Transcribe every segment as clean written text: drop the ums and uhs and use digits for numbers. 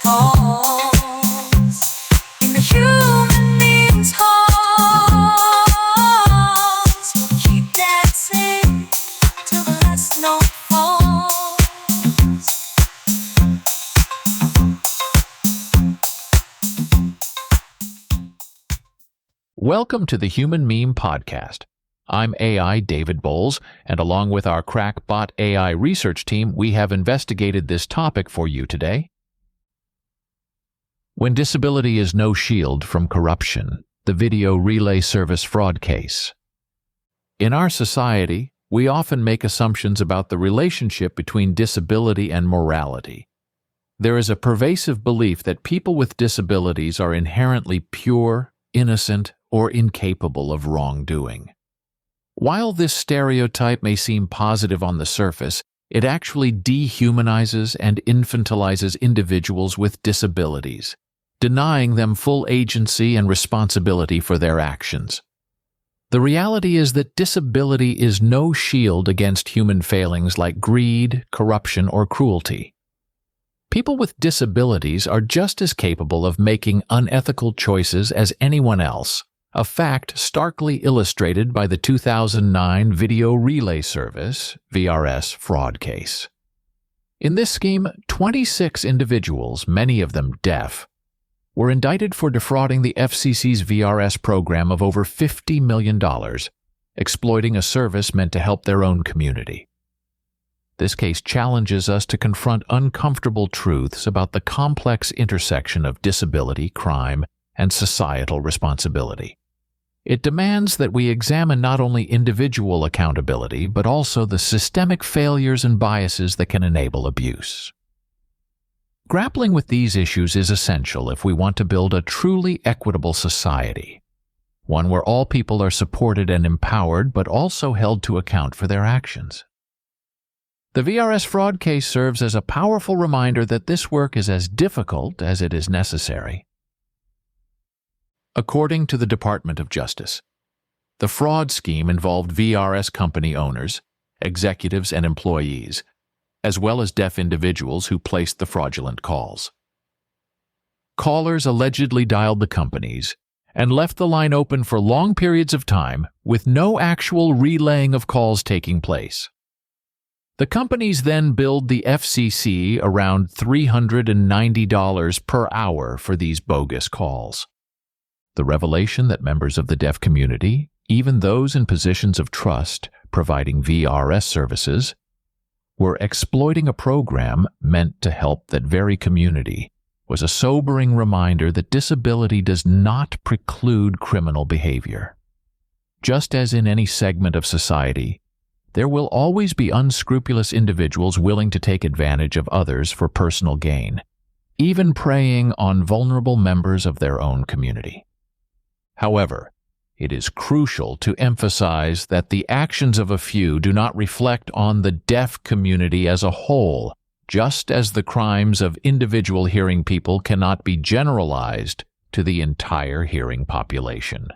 calls in the human being's hearts. Keep dancing till the last note falls. Welcome to the Human Meme Podcast. I'm AI David Bowles, and along with our crackbot AI research team, we have investigated this topic for you today. When disability is no shield from corruption, the video relay service fraud case. In our society, we often make assumptions about the relationship between disability and morality. There is a pervasive belief that people with disabilities are inherently pure, innocent, or incapable of wrongdoing. While this stereotype may seem positive on the surface, it actually dehumanizes and infantilizes individuals with disabilities, denying them full agency and responsibility for their actions. The reality is that disability is no shield against human failings like greed, corruption, or cruelty. People with disabilities are just as capable of making unethical choices as anyone else, a fact starkly illustrated by the 2009 Video Relay Service (VRS) fraud case. In this scheme, 26 individuals, many of them deaf, were indicted for defrauding the FCC's VRS program of over $50 million, exploiting a service meant to help their own community. This case challenges us to confront uncomfortable truths about the complex intersection of disability, crime, and societal responsibility. It demands that we examine not only individual accountability, but also the systemic failures and biases that can enable abuse. Grappling with these issues is essential if we want to build a truly equitable society, one where all people are supported and empowered, but also held to account for their actions. The VRS fraud case serves as a powerful reminder that this work is as difficult as it is necessary. According to the Department of Justice, the fraud scheme involved VRS company owners, executives, and employees, as well as deaf individuals who placed the fraudulent calls. Callers allegedly dialed the companies and left the line open for long periods of time with no actual relaying of calls taking place. The companies then billed the FCC around $390 per hour for these bogus calls. The revelation that members of the deaf community, even those in positions of trust providing VRS services, were exploiting a program meant to help that very community was a sobering reminder that disability does not preclude criminal behavior. Just as in any segment of society, there will always be unscrupulous individuals willing to take advantage of others for personal gain, even preying on vulnerable members of their own community. However, it is crucial to emphasize that the actions of a few do not reflect on the deaf community as a whole, just as the crimes of individual hearing people cannot be generalized to the entire hearing population.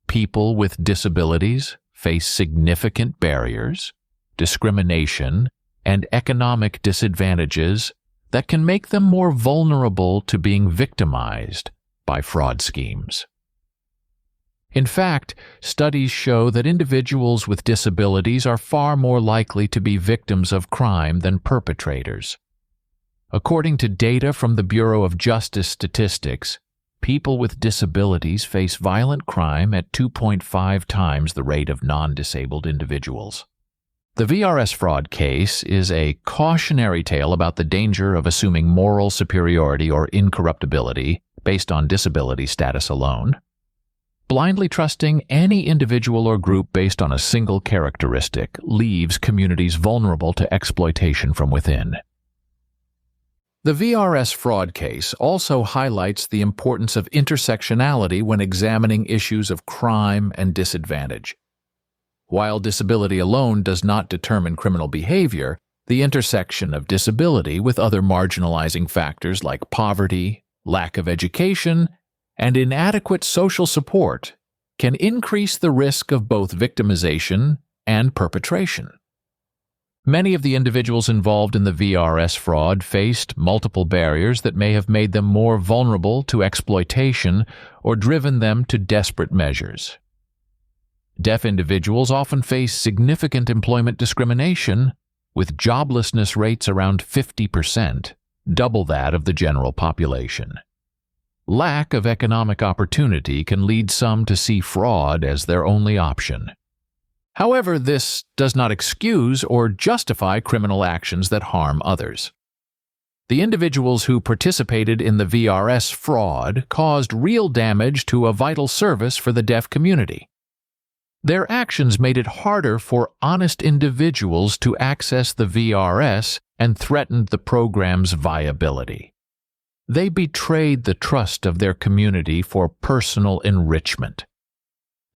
People with disabilities face significant barriers, discrimination, and economic disadvantages that can make them more vulnerable to being victimized by fraud schemes. In fact, studies show that individuals with disabilities are far more likely to be victims of crime than perpetrators. According to data from the Bureau of Justice Statistics, people with disabilities face violent crime at 2.5 times the rate of non-disabled individuals. The VRS fraud case is a cautionary tale about the danger of assuming moral superiority or incorruptibility based on disability status alone. Blindly trusting any individual or group based on a single characteristic leaves communities vulnerable to exploitation from within. The VRS fraud case also highlights the importance of intersectionality when examining issues of crime and disadvantage. While disability alone does not determine criminal behavior, the intersection of disability with other marginalizing factors like poverty, lack of education, and inadequate social support can increase the risk of both victimization and perpetration. Many of the individuals involved in the VRS fraud faced multiple barriers that may have made them more vulnerable to exploitation or driven them to desperate measures. Deaf individuals often face significant employment discrimination, with joblessness rates around 50%, double that of the general population. Lack of economic opportunity can lead some to see fraud as their only option. However, this does not excuse or justify criminal actions that harm others. The individuals who participated in the VRS fraud caused real damage to a vital service for the deaf community. Their actions made it harder for honest individuals to access the VRS and threatened the program's viability. They betrayed the trust of their community for personal enrichment.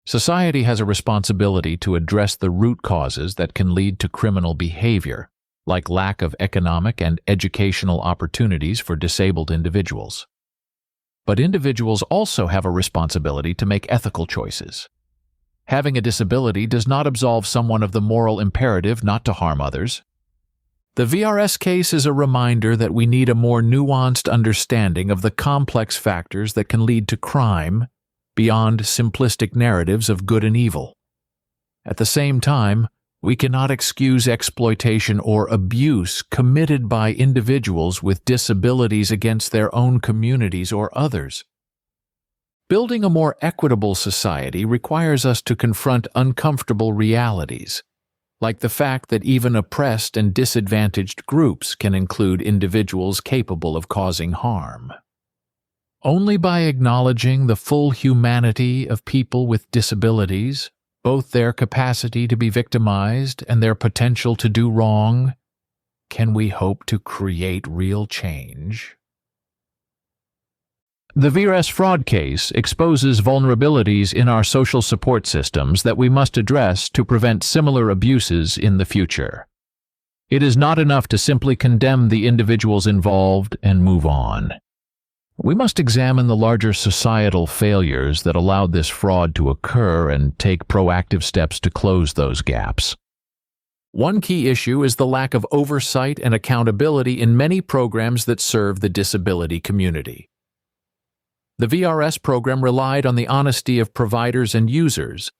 Society has a responsibility to address the root causes that can lead to criminal behavior, like lack of economic and educational opportunities for disabled individuals. But individuals also have a responsibility to make ethical choices. Having a disability does not absolve someone of the moral imperative not to harm others. The VRS case is a reminder that we need a more nuanced understanding of the complex factors that can lead to crime, beyond simplistic narratives of good and evil. At the same time, we cannot excuse exploitation or abuse committed by individuals with disabilities against their own communities or others. Building a more equitable society requires us to confront uncomfortable realities, like the fact that even oppressed and disadvantaged groups can include individuals capable of causing harm. Only by acknowledging the full humanity of people with disabilities, both their capacity to be victimized and their potential to do wrong, can we hope to create real change. The VRS fraud case exposes vulnerabilities in our social support systems that we must address to prevent similar abuses in the future. It is not enough to simply condemn the individuals involved and move on. We must examine the larger societal failures that allowed this fraud to occur and take proactive steps to close those gaps. One key issue is the lack of oversight and accountability in many programs that serve the disability community. The VRS program relied on the honesty of providers and users,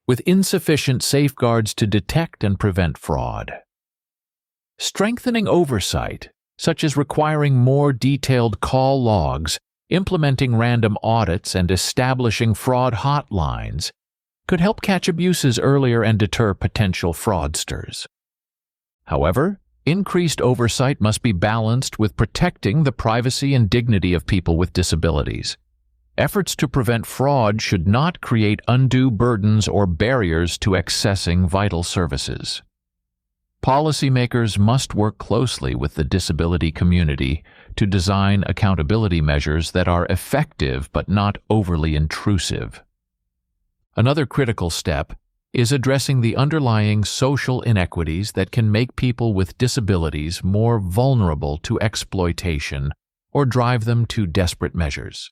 with insufficient safeguards to detect and prevent fraud. Strengthening oversight, such as requiring more detailed call logs, implementing random audits, and establishing fraud hotlines, could help catch abuses earlier and deter potential fraudsters. However, increased oversight must be balanced with protecting the privacy and dignity of people with disabilities. Efforts to prevent fraud should not create undue burdens or barriers to accessing vital services. Policymakers must work closely with the disability community to design accountability measures that are effective but not overly intrusive. Another critical step is addressing the underlying social inequities that can make people with disabilities more vulnerable to exploitation or drive them to desperate measures.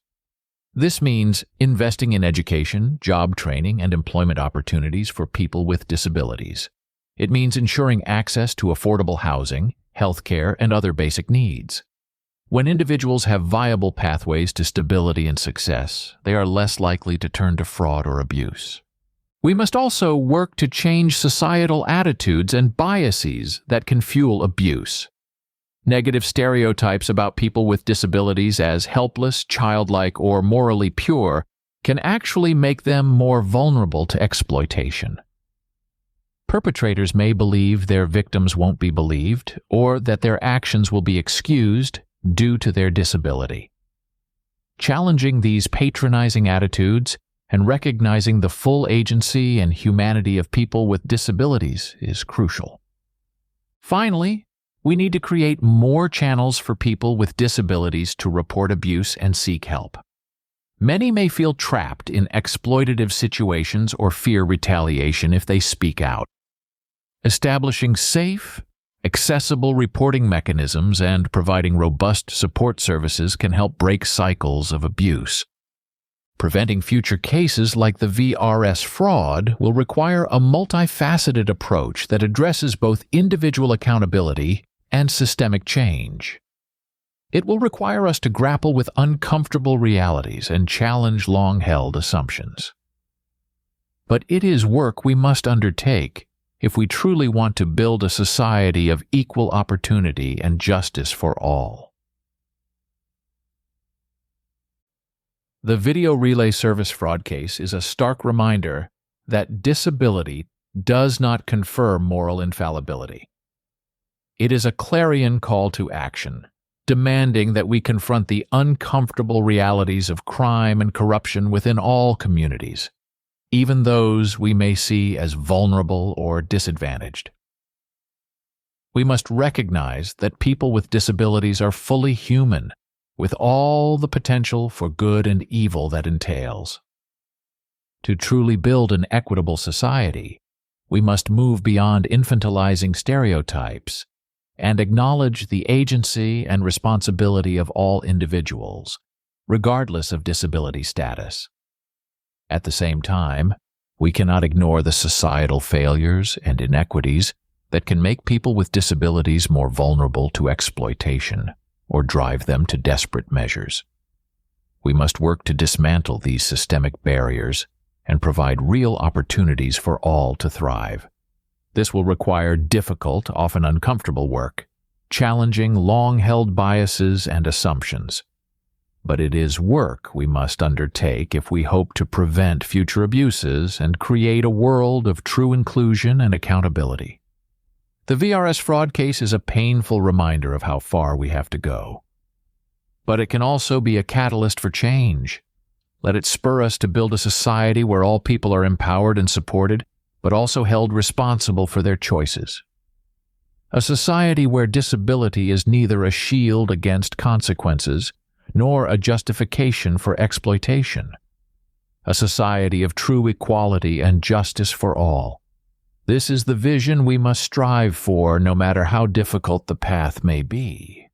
This means investing in education, job training, and employment opportunities for people with disabilities. It means ensuring access to affordable housing, health care, and other basic needs. When individuals have viable pathways to stability and success, they are less likely to turn to fraud or abuse. We must also work to change societal attitudes and biases that can fuel abuse. Negative stereotypes about people with disabilities as helpless, childlike, or morally pure can actually make them more vulnerable to exploitation. Perpetrators may believe their victims won't be believed or that their actions will be excused due to their disability. Challenging these patronizing attitudes and recognizing the full agency and humanity of people with disabilities is crucial. Finally, we need to create more channels for people with disabilities to report abuse and seek help. Many may feel trapped in exploitative situations or fear retaliation if they speak out. Establishing safe, accessible reporting mechanisms and providing robust support services can help break cycles of abuse. Preventing future cases like the VRS fraud will require a multifaceted approach that addresses both individual accountability and systemic change. It will require us to grapple with uncomfortable realities and challenge long-held assumptions. But it is work we must undertake if we truly want to build a society of equal opportunity and justice for all. The video relay service fraud case is a stark reminder that disability does not confer moral infallibility. It is a clarion call to action, demanding that we confront the uncomfortable realities of crime and corruption within all communities, even those we may see as vulnerable or disadvantaged. We must recognize that people with disabilities are fully human, with all the potential for good and evil that entails. To truly build an equitable society, we must move beyond infantilizing stereotypes and acknowledge the agency and responsibility of all individuals, regardless of disability status. At the same time, we cannot ignore the societal failures and inequities that can make people with disabilities more vulnerable to exploitation or drive them to desperate measures. We must work to dismantle these systemic barriers and provide real opportunities for all to thrive. This will require difficult, often uncomfortable work, challenging long-held biases and assumptions. But it is work we must undertake if we hope to prevent future abuses and create a world of true inclusion and accountability. The VRS fraud case is a painful reminder of how far we have to go. But it can also be a catalyst for change. Let it spur us to build a society where all people are empowered and supported, but also held responsible for their choices. A society where disability is neither a shield against consequences nor a justification for exploitation. A society of true equality and justice for all. This is the vision we must strive for, no matter how difficult the path may be.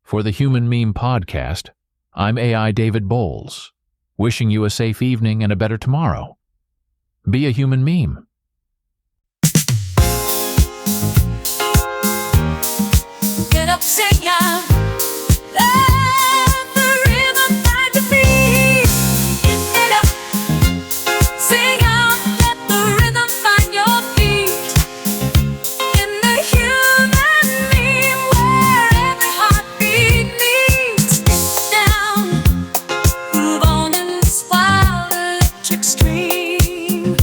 For the Human Meme Podcast, I'm AI David Bowles, wishing you a safe evening and a better tomorrow. Be a human meme. Get up, sing ya. Let the rhythm find your feet. Get up, sing out. Let the rhythm find your feet. In the human meme, where every heartbeat meets. Get down, move on in this wild electric stream.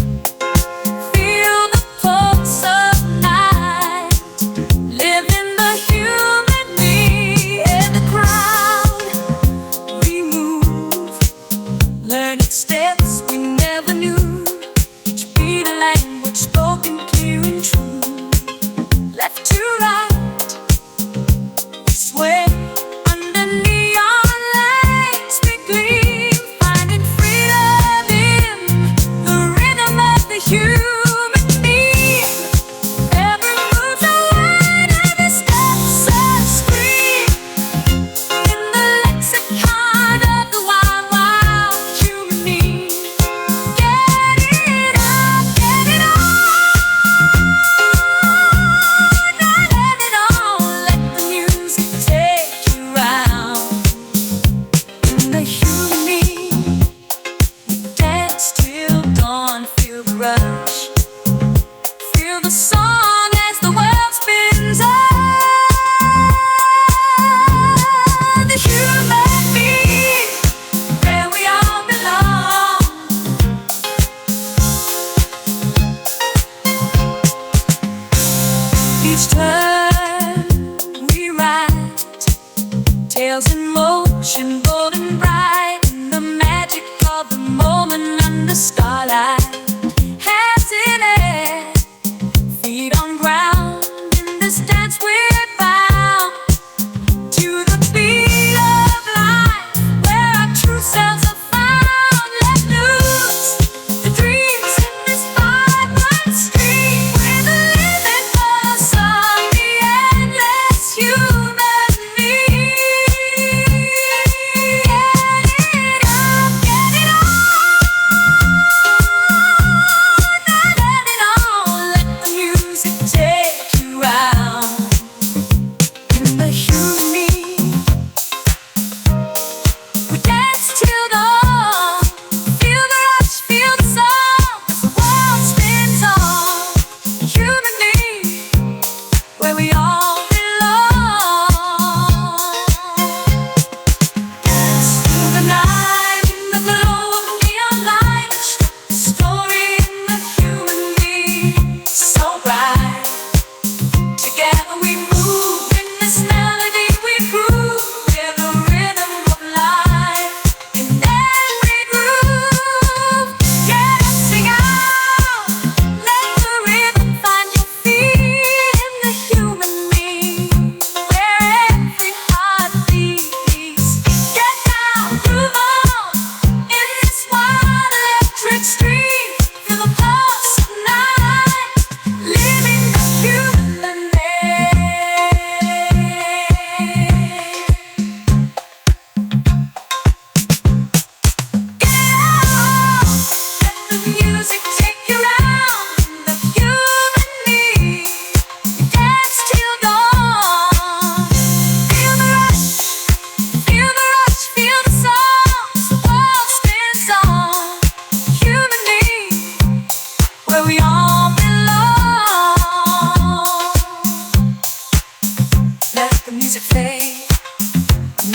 Feel the pulse of night. Live in the human me. In the crowd we move, learning steps we never knew. Each beat a language spoken clear and true. Left to right, we sway under neon lights we gleam, finding freedom in the rhythm of the human being. Every move's a word, every step's a scream. In the lexicon of the wild, wild human need. Get it up, get it on. Now let it on, let the music take you round. In the human need, we dance till dawn, feel the rush. Feel the song as the world spins on. The human being, where we all belong. Each turn we write, tales in motion, bold and bright. In the magic of the moment under starlight. Hands in air, feet on ground. In this dance we're bound to the beat of life, where our true selves are found. Let loose the dreams in this vibrant stream. We're the living pulse of the endless human need. Get it up,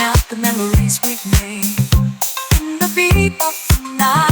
out the memories we've made in the beat of the night.